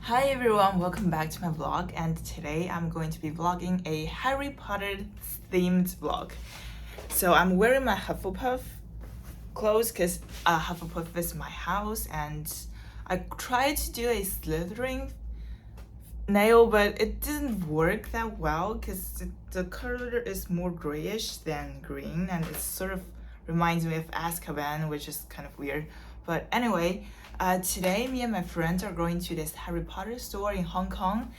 Hi everyone, welcome back to my vlog, and today I'm going to be vlogging a Harry Potter themed vlog. So I'm wearing my Hufflepuff clothes because Hufflepuff is my house, and I tried to do a Slytherin nail, but it didn't work that well because the color is more grayish than green, and it sort of reminds me of Azkaban, which is kind of weird. But anyway, today me and my friends are going to this Harry Potter store in Hong Kong,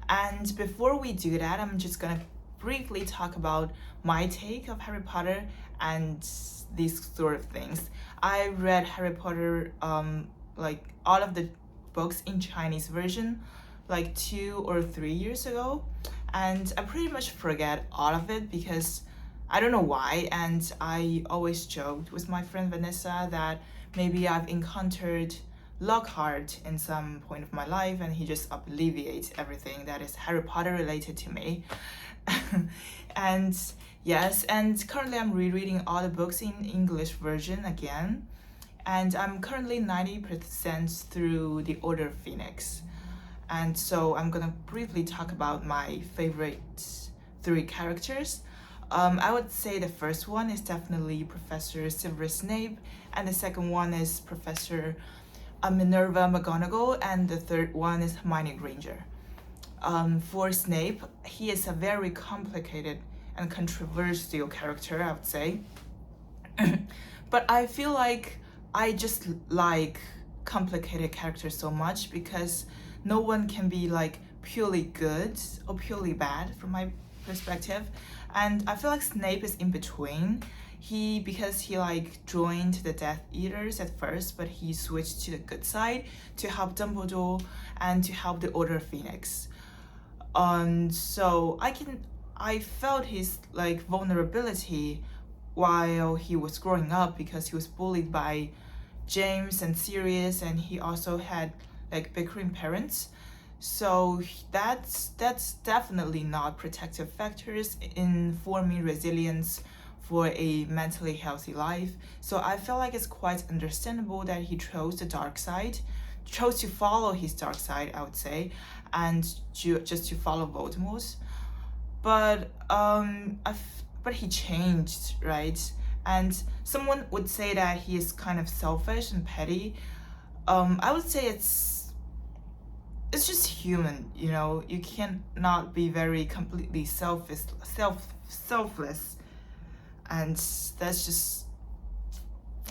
and before we do that, I'm just gonna briefly talk about my take of Harry Potter and these sort of things. I read Harry Potter, like all of the books in Chinese version like 2 or 3 years ago, and I pretty much forget all of it because I don't know why. And I always joked with my friend Vanessa that maybe I've encountered Lockhart in some point of my life and he just obliviates everything that is Harry Potter related to me. And yes, and currently I'm rereading all the books in English version again, and I'm currently 90% through the Order of Phoenix. And so I'm gonna briefly talk about my favorite 3 characters. I would say the first one is definitely Professor Severus Snape, and the second one is Professor Minerva McGonagall, and the third one is Hermione Granger. For Snape, he is a very complicated and controversial character, I would say. But I feel like I just like complicated characters so much because no one can be like purely good or purely bad from my perspective. And I feel like Snape is in between. Because he like joined the Death Eaters at first, but he switched to the good side to help Dumbledore and to help the Order of Phoenix. So I felt his like vulnerability while he was growing up because he was bullied by James and Sirius, and he also had like bickering parents. So that's definitely not protective factors in forming resilience for a mentally healthy life. So I feel like it's quite understandable that he chose the dark side, chose to follow his dark side, I would say, and just to follow Voldemort. But but he changed, right? And someone would say that he is kind of selfish and petty. I would say it's just human, you know. You cannot be very completely selfless, and that's just,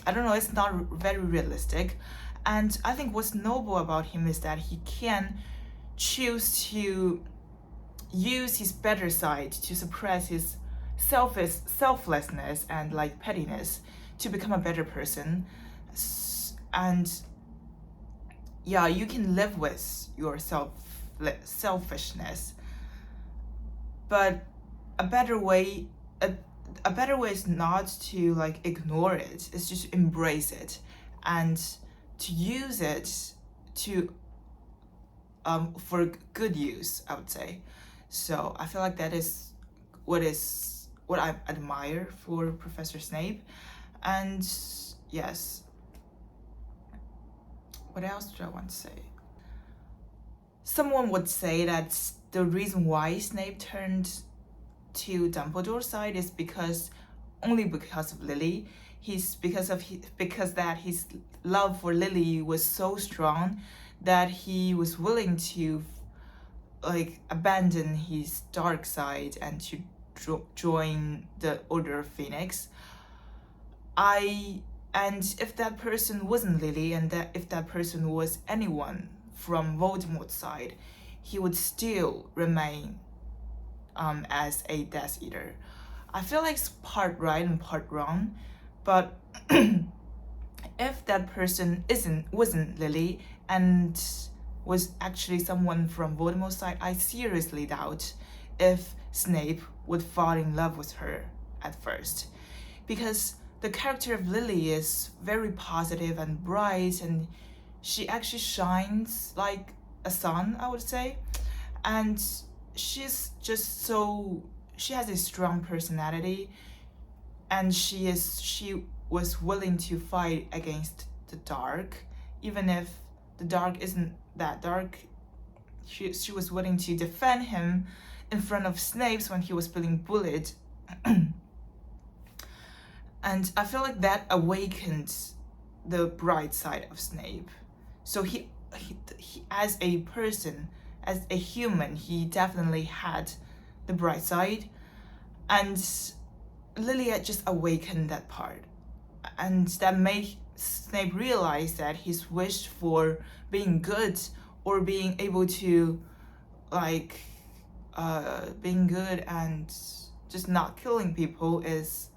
I don't know. It's not very realistic. And I think what's noble about him is that he can choose to use his better side to suppress his selflessness and like pettiness to become a better person. And yeah, you can live with your selfishness, but a better way is not to like ignore it. It's just to embrace it and to use it to for good use, I would say. So I feel like that is what I admire for Professor Snape. And yes, what else do I want to say? Someone would say that the reason why Snape turned to Dumbledore's side is only because of Lily. Because that his love for Lily was so strong that he was willing to like abandon his dark side and to join the Order of Phoenix. And if that person wasn't Lily, and if that person was anyone from Voldemort's side, he would still remain as a Death Eater. I feel like it's part right and part wrong, but if that person wasn't Lily and was actually someone from Voldemort's side, I seriously doubt if Snape would fall in love with her at first, because the character of Lily is very positive and bright, and she actually shines like a sun, I would say. And she's just she has a strong personality, and she was willing to fight against the dark, even if the dark isn't that dark she was willing to defend him in front of Snape when he was being bullied. And I feel like that awakened the bright side of Snape. So he as a person, as a human, he definitely had the bright side, and Lily had just awakened that part, and that made Snape realize that his wish for being good or being able to being good and just not killing people is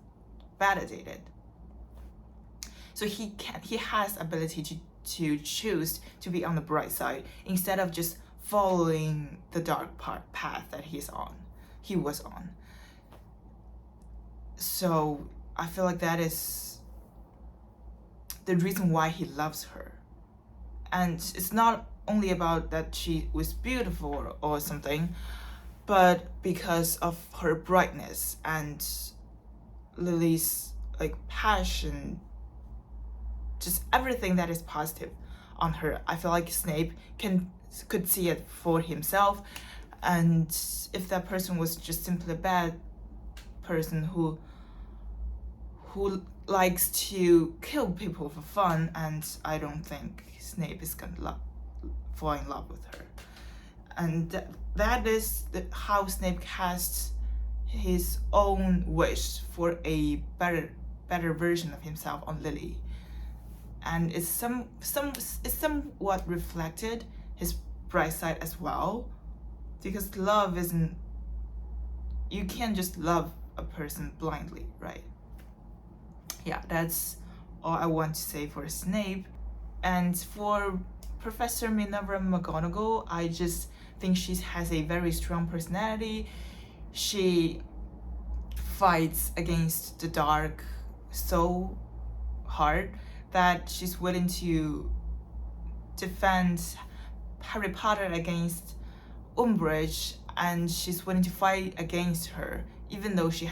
validated. So he has ability to choose to be on the bright side instead of just following the dark path that he was on. So I feel like that is the reason why he loves her. And it's not only about that she was beautiful or something, but because of her brightness and Lily's passion, just everything that is positive on her. I feel like Snape could see it for himself, and if that person was just simply a bad person who likes to kill people for fun, and I don't think Snape is gonna fall in love with her. And that is how Snape casts his own wish for a better version of himself on Lily, and it's somewhat reflected his bright side as well, because love isn't, you can't just love a person blindly, right? Yeah, that's all I want to say for Snape. And for Professor Minerva McGonagall, I just think she has a very strong personality. She fights against the dark so hard that she's willing to defend Harry Potter against Umbridge, and she's willing to fight against her, even though she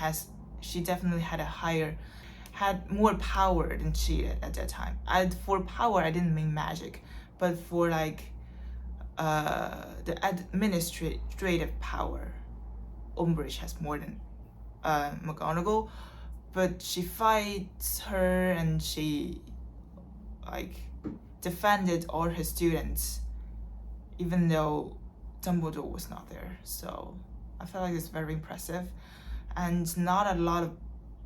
definitely had more power than she did at that time. For power, I didn't mean magic, but for the administrative power, Umbridge has more than McGonagall, but she fights her and she defended all her students, even though Dumbledore was not there. So I feel like it's very impressive, and not a lot of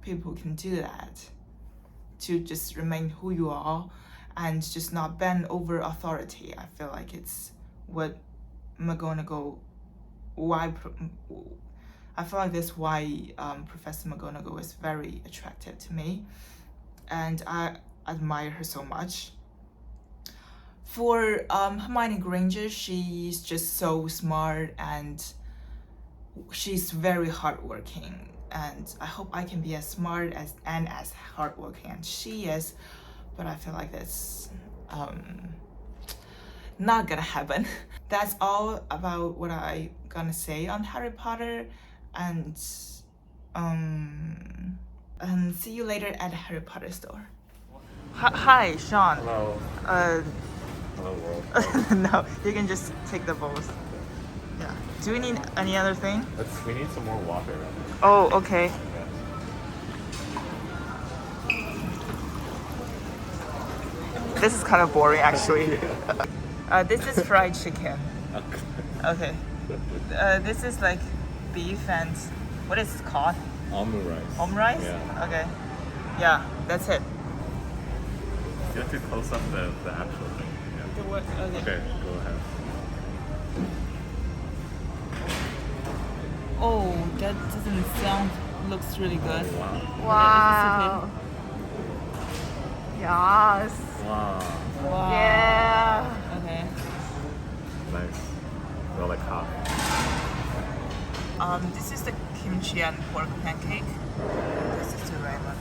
people can do that, to just remain who you are and just not bend over authority. I feel like it's what McGonagall, I feel like that's why Professor McGonagall is very attractive to me, and I admire her so much. For Hermione Granger, she's just so smart and she's very hardworking, and I hope I can be as smart and as hardworking as she is, but I feel like that's not gonna happen. That's all about what I gonna say on Harry Potter, and see you later at the Harry Potter store. Hi, Sean. Hello. Hello, world. No, you can just take the bowls. Yeah. Do we need any other thing? We need some more water. Oh, okay. This is kind of boring, actually. This is fried chicken. Okay. This is beef and what is it called? Omurice. Omurice? Yeah. Okay. Yeah, that's it. You have to close up the actual thing. Yeah. Okay. Okay, go ahead. Oh, that doesn't looks really good. Wow. Wow. Yes. Wow. Wow. Yeah. Okay. Nice. Well, hot. This is the kimchi and pork pancake. This is the ramen.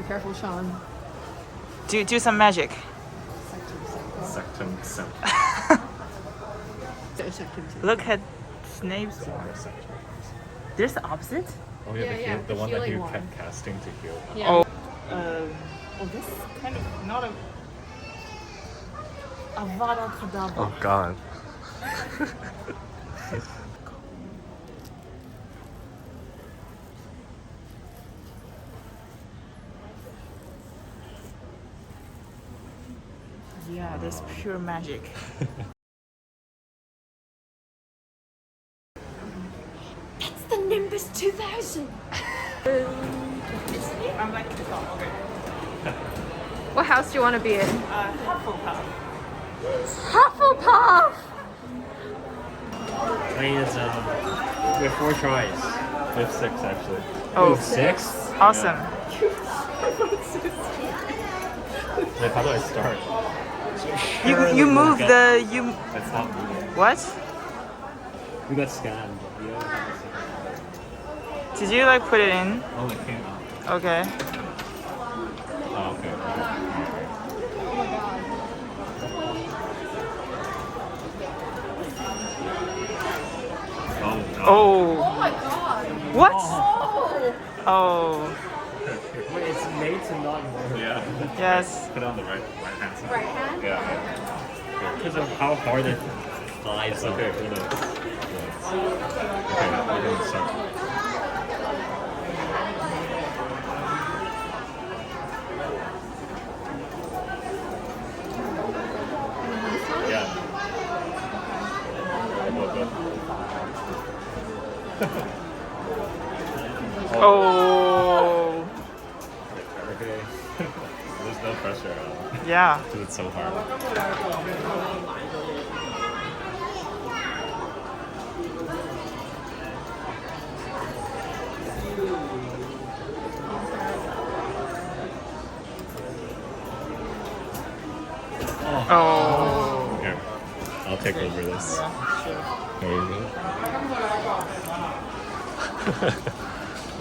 careful, Sean. Do some magic. Sectum Sem. Look at Snape's one. There's the opposite? Oh yeah, Yeah, the the one that healing you one. kept casting to heal. Yeah. Oh. This is kind of not a Avada Kedavra. Oh god. Yeah, that's pure magic. It's the Nimbus 2000. I'm like the top. Okay. What house do you want to be in? Hufflepuff. Hufflepuff. I mean, it's we have 4 tries. We have 6 actually. Oh, 6? awesome. Like, how do I start? You move the you It's not moving. what? We got scanned. You don't have to see. Did you like put it in? Oh, it came out. Okay. Oh, okay. Oh, no. Oh. my god. What? Oh. Oh. Wait, it's made to not work. Yeah. Yes. Put it on the right hand side. Right hand? Yeah. Because of how hard it flies. It's okay. Okay, we can start. Yeah. Oh. Okay. There's no pressure. Yeah. Do it so hard. Oh. Here, I'll take over this. There you go.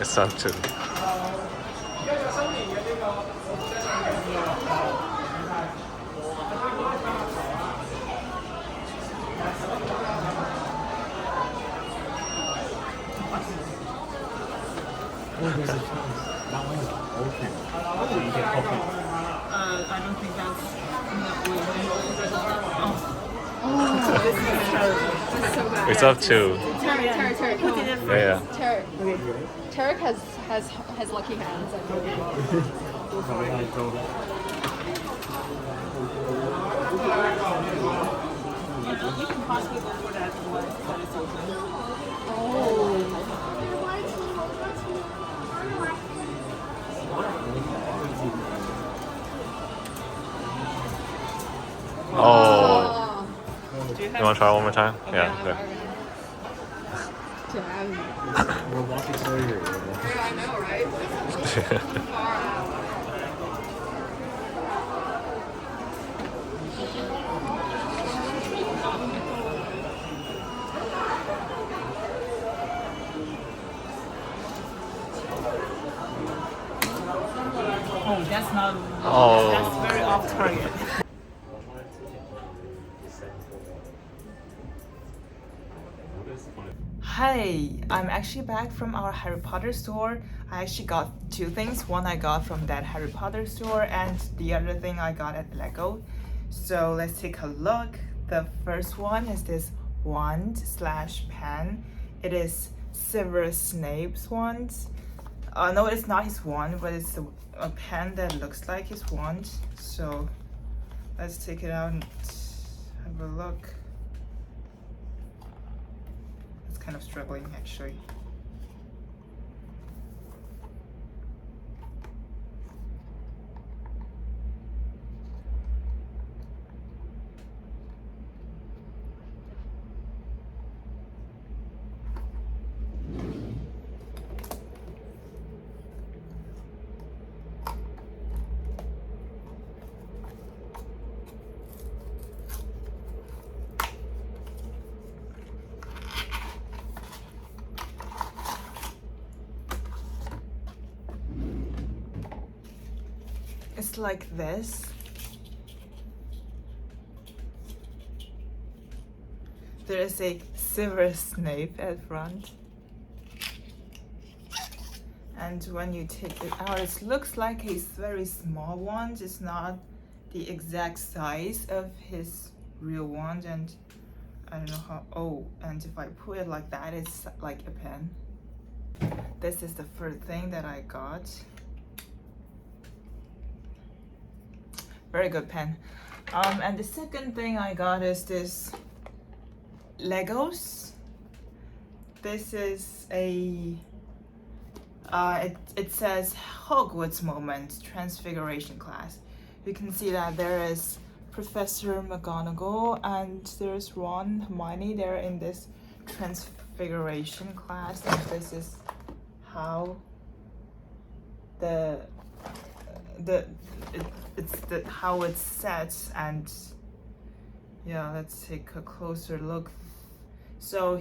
It's up to. I don't think that's So bad. It's up to. Tarek, come on. Yeah. Tarek has lucky hands. I You can possibly go for that one that is open. Oh. Do you You want to try one more time? Oh, Yeah. There. Damn. Robotic surgery. Yeah, I know, right? Far out. Oh, that's not. Oh. That's very off target. Hi, I'm actually back from our Harry Potter store. I actually got 2 things. One I got from that Harry Potter store, and the other thing I got at Lego. So let's take a look. The first one is this wand/pen. It is Severus Snape's wand. No, it's not his wand, but it's a pen that looks like his wand. So let's take it out and have a look. It's kind of struggling actually. looks like this. There is a silver Snape at front. And when you take it out, it looks like a very small wand. It's not the exact size of his real wand, and I don't know how. Oh, and if I put it like that, it's like a pen. This is the first thing that I got. Very good pen. And the second thing I got is this Legos. This is a it says Hogwarts moment transfiguration class. You can see that there is Professor McGonagall and there's Ron, Hermione. They're in this transfiguration class, and this is how how it's set. And yeah, let's take a closer look. So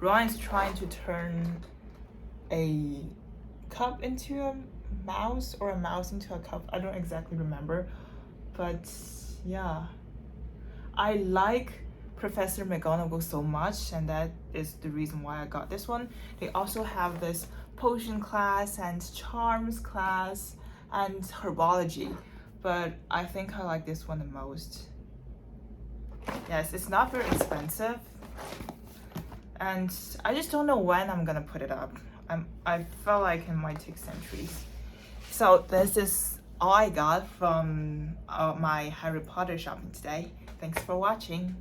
Ron's trying to turn a cup into a mouse, or a mouse into a cup. I don't exactly remember, but yeah, I like Professor McGonagall so much, and that is the reason why I got this one. They also have this potion class and charms class and herbology, but I think I like this one the most. Yes, it's not very expensive, and I just don't know when I'm gonna put it up. I felt like it might take centuries. So this is all I got from my Harry Potter shopping today. Thanks for watching.